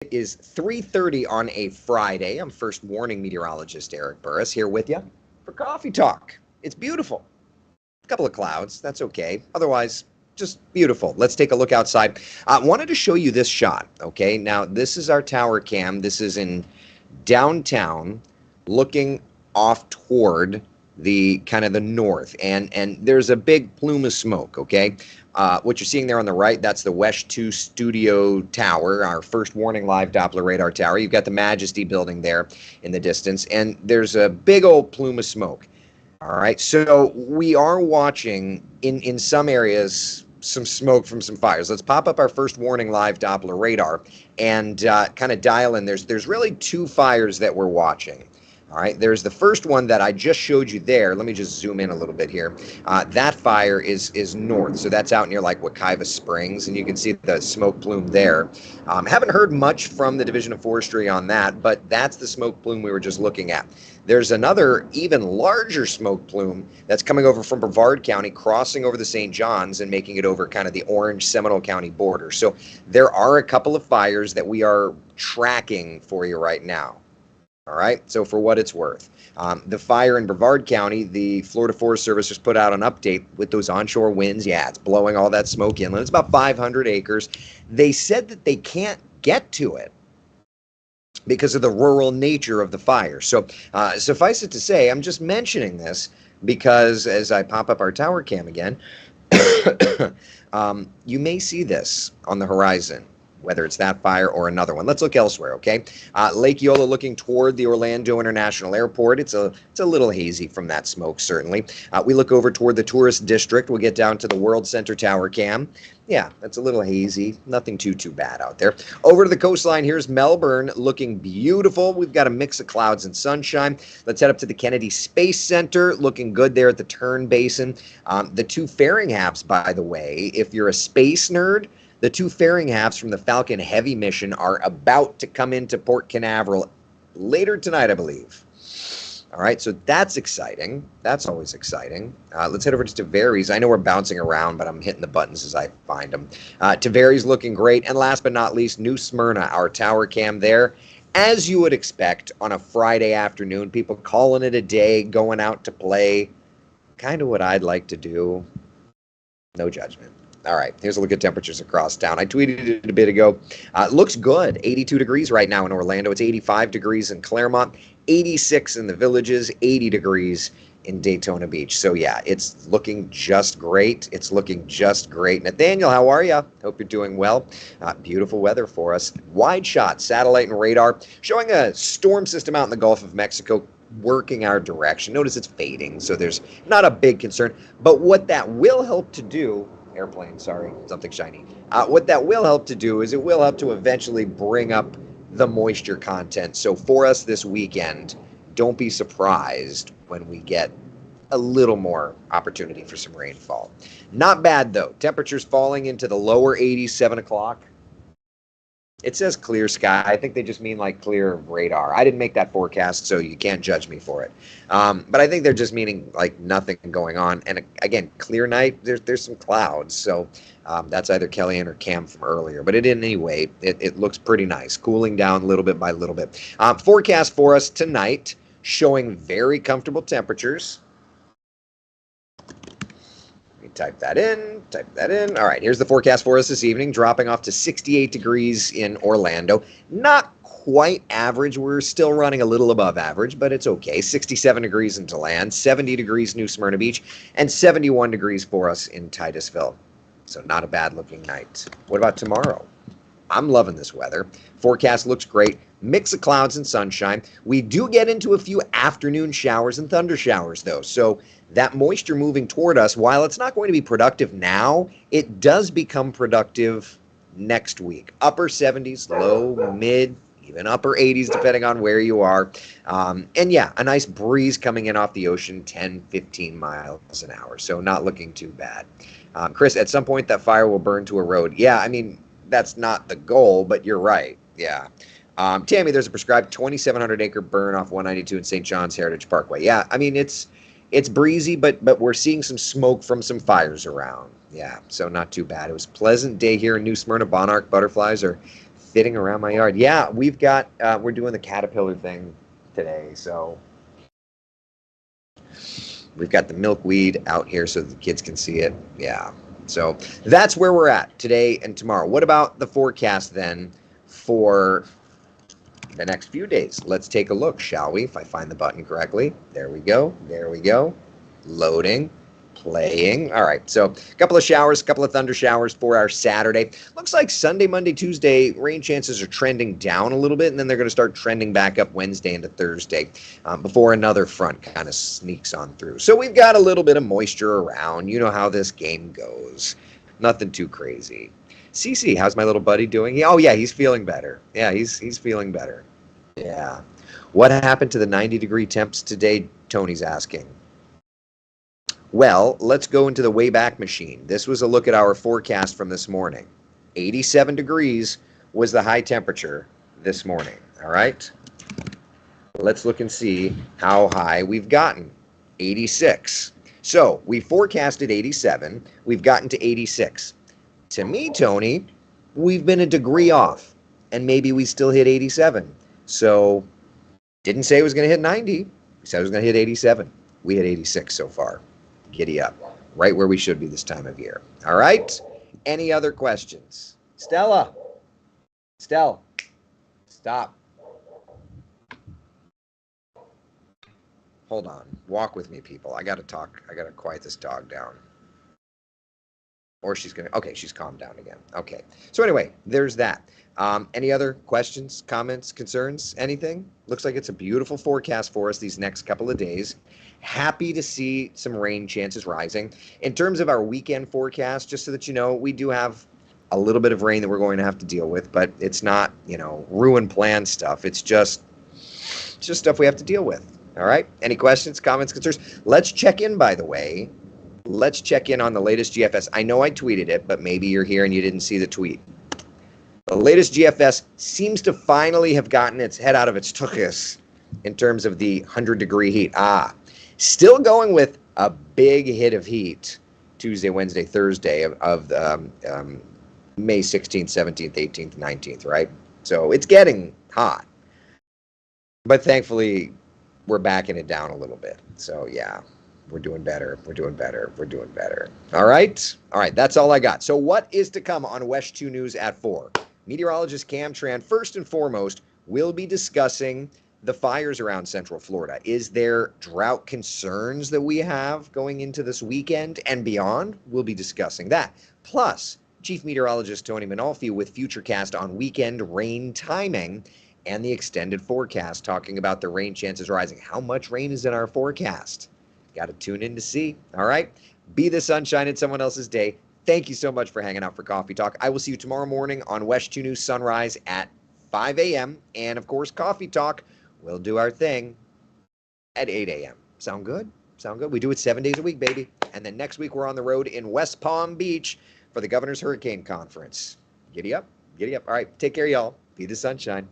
It is 3:30 on a Friday. I'm first warning meteorologist Eric Burris here with you for Coffee Talk. It's beautiful. A couple of clouds, that's okay. Otherwise, just beautiful. Let's take a look outside. I wanted to show you this shot, okay? Now, this is our tower cam. This is in downtown looking off toward the kind of the north, and there's a big plume of smoke, okay? What you're seeing there on the right, that's the West 2 Studio Tower, our first warning live Doppler radar tower. You've got the Majesty building there in the distance, and there's a big old plume of smoke. All right, so we are watching in some areas some smoke from some fires. Let's pop up our first warning live Doppler radar and kind of dial in. There's really two fires that we're watching. All right, there's the first one that I just showed you there. Let me just zoom in a little bit here. That fire is north, so that's out near like Wekiva Springs, and you can see the smoke plume there. Haven't heard much from the Division of Forestry on that, but that's the smoke plume we were just looking at. There's another even larger smoke plume that's coming over from Brevard County, crossing over the St. Johns and making it over kind of the Orange Seminole County border. So there are a couple of fires that we are tracking for you right now. All right, so for what it's worth, the fire in Brevard County, the Florida Forest Service just put out an update with those onshore winds. Yeah, it's blowing all that smoke inland. It's about 500 acres. They said that they can't get to it because of the rural nature of the fire. So suffice it to say, I'm just mentioning this because as I pop up our tower cam again, you may see this on the horizon, whether it's that fire or another one. Let's look elsewhere, okay? Lake Eola looking toward the Orlando International Airport. It's a little hazy from that smoke, certainly. We look over toward the tourist district. We'll get down to the World Center Tower cam. Yeah, that's a little hazy. Nothing too bad out there. Over to the coastline, here's Melbourne looking beautiful. We've got a mix of clouds and sunshine. Let's head up to the Kennedy Space Center, looking good there at the Tern Basin. The two fairing halves, by the way, if you're a space nerd, the two fairing halves from the Falcon Heavy mission are about to come into Port Canaveral later tonight, I believe. All right, so that's exciting. That's always exciting. Let's head over to Tavares. I know we're bouncing around, but I'm hitting the buttons as I find them. Tavares looking great. And last but not least, New Smyrna, our tower cam there. As you would expect on a Friday afternoon, people calling it a day, going out to play. Kind of what I'd like to do. No judgment. All right, here's a look at temperatures across town. I tweeted it a bit ago. Looks good. 82 degrees right now in Orlando. It's 85 degrees in Claremont, 86 in the Villages, 80 degrees in Daytona Beach. So, yeah, it's looking just great. It's looking just great. Nathaniel, how are you? Hope you're doing well. Beautiful weather for us. Wide shot, satellite and radar, showing a storm system out in the Gulf of Mexico working our direction. Notice it's fading, so there's not a big concern. But what that will help to do... airplane, sorry, something shiny. What that will help to do is it will help to eventually bring up the moisture content. So for us this weekend, don't be surprised when we get a little more opportunity for some rainfall. Not bad, though. Temperatures falling into the lower 80s, 7 o'clock. It says clear sky. I think they just mean like clear radar. I didn't make that forecast, so you can't judge me for it. But I think they're just meaning like nothing going on. And again, clear night, there's some clouds. So that's either Kellyanne or Cam from earlier. But anyway, it looks pretty nice. Cooling down little bit by little bit. Forecast for us tonight showing very comfortable temperatures. Type that in. All right, here's the forecast for us this evening, dropping off to 68 degrees in Orlando. Not quite average. We're still running a little above average, but it's okay. 67 degrees in DeLand, 70 degrees New Smyrna Beach, and 71 degrees for us in Titusville. So not a bad looking night. What about tomorrow? I'm loving this weather. Forecast looks great. Mix of clouds and sunshine. We do get into a few afternoon showers and thunder showers, though. So that moisture moving toward us, while it's not going to be productive now, it does become productive next week. Upper 70s, low, mid, even upper 80s, depending on where you are. And yeah, a nice breeze coming in off the ocean, 10, 15 miles an hour. So not looking too bad. Chris, at some point that fire will burn to a road. Yeah, I mean, that's not the goal, but you're right. Yeah. Tammy, there's a prescribed 2,700 acre burn off 192 in St. John's Heritage Parkway. Yeah, I mean, it's breezy, but we're seeing some smoke from some fires around. Yeah, so not too bad. It was a pleasant day here in New Smyrna. Monarch butterflies are fitting around my yard. Yeah, we're doing the caterpillar thing today, so we've got the milkweed out here so the kids can see it. Yeah. So that's where we're at today and tomorrow. What about the forecast then for the next few days? Let's take a look, shall we? If I find the button correctly. There we go. There we go. Loading. Playing. All right, so a couple of showers, a couple of thunder showers for our Saturday. Looks like Sunday, Monday, Tuesday, rain chances are trending down a little bit, and then they're going to start trending back up Wednesday into Thursday before another front kind of sneaks on through. So we've got a little bit of moisture around. You know how this game goes. Nothing too crazy. Cece, how's my little buddy doing? Oh, yeah, he's feeling better. Yeah, he's feeling better. Yeah. What happened to the 90-degree temps today? Tony's asking. Well, let's go into the Wayback Machine. This was a look at our forecast from this morning. 87 degrees was the high temperature this morning. All right. Let's look and see how high we've gotten. 86. So we forecasted 87. We've gotten to 86. To me, Tony, we've been a degree off, and maybe we still hit 87. So didn't say it was going to hit 90. We said it was going to hit 87. We hit 86 so far. Giddy up. Right where we should be this time of year. All right? Any other questions? Stella. Stella. Stop. Hold on. Walk with me, people. I got to talk. I got to quiet this dog down. Or she's going to... Okay, she's calmed down again. Okay. So anyway, there's that. Any other questions, comments, concerns, anything? Looks like it's a beautiful forecast for us these next couple of days. Happy to see some rain chances rising. In terms of our weekend forecast, just so that you know, we do have a little bit of rain that we're going to have to deal with, but it's not, ruin plan stuff. It's just stuff we have to deal with. All right? Any questions, comments, concerns? Let's check in, by the way. Let's check in on the latest GFS. I know I tweeted it, but maybe you're here and you didn't see the tweet. The latest GFS seems to finally have gotten its head out of its tuchus in terms of the 100-degree heat. Still going with a big hit of heat Tuesday, Wednesday, Thursday of May 16th, 17th, 18th, 19th, right? So it's getting hot. But thankfully, we're backing it down a little bit. So, yeah, we're doing better. We're doing better. We're doing better. All right. All right. That's all I got. So what is to come on WESH 2 News at 4? Meteorologist Cam Tran, first and foremost, will be discussing the fires around Central Florida. Is there drought concerns that we have going into this weekend and beyond? We'll be discussing that. Plus, Chief Meteorologist Tony Manolfi with Futurecast on weekend rain timing and the extended forecast, talking about the rain chances rising. How much rain is in our forecast? Got to tune in to see. All right? Be the sunshine in someone else's day. Thank you so much for hanging out for Coffee Talk. I will see you tomorrow morning on WESH 2 News Sunrise at 5 a.m. And, of course, Coffee Talk. We'll do our thing at 8 a.m. Sound good? Sound good? We do it 7 days a week, baby. And then next week, we're on the road in West Palm Beach for the Governor's Hurricane Conference. Giddy up. Giddy up. All right. Take care, y'all. Be the sunshine. Bye.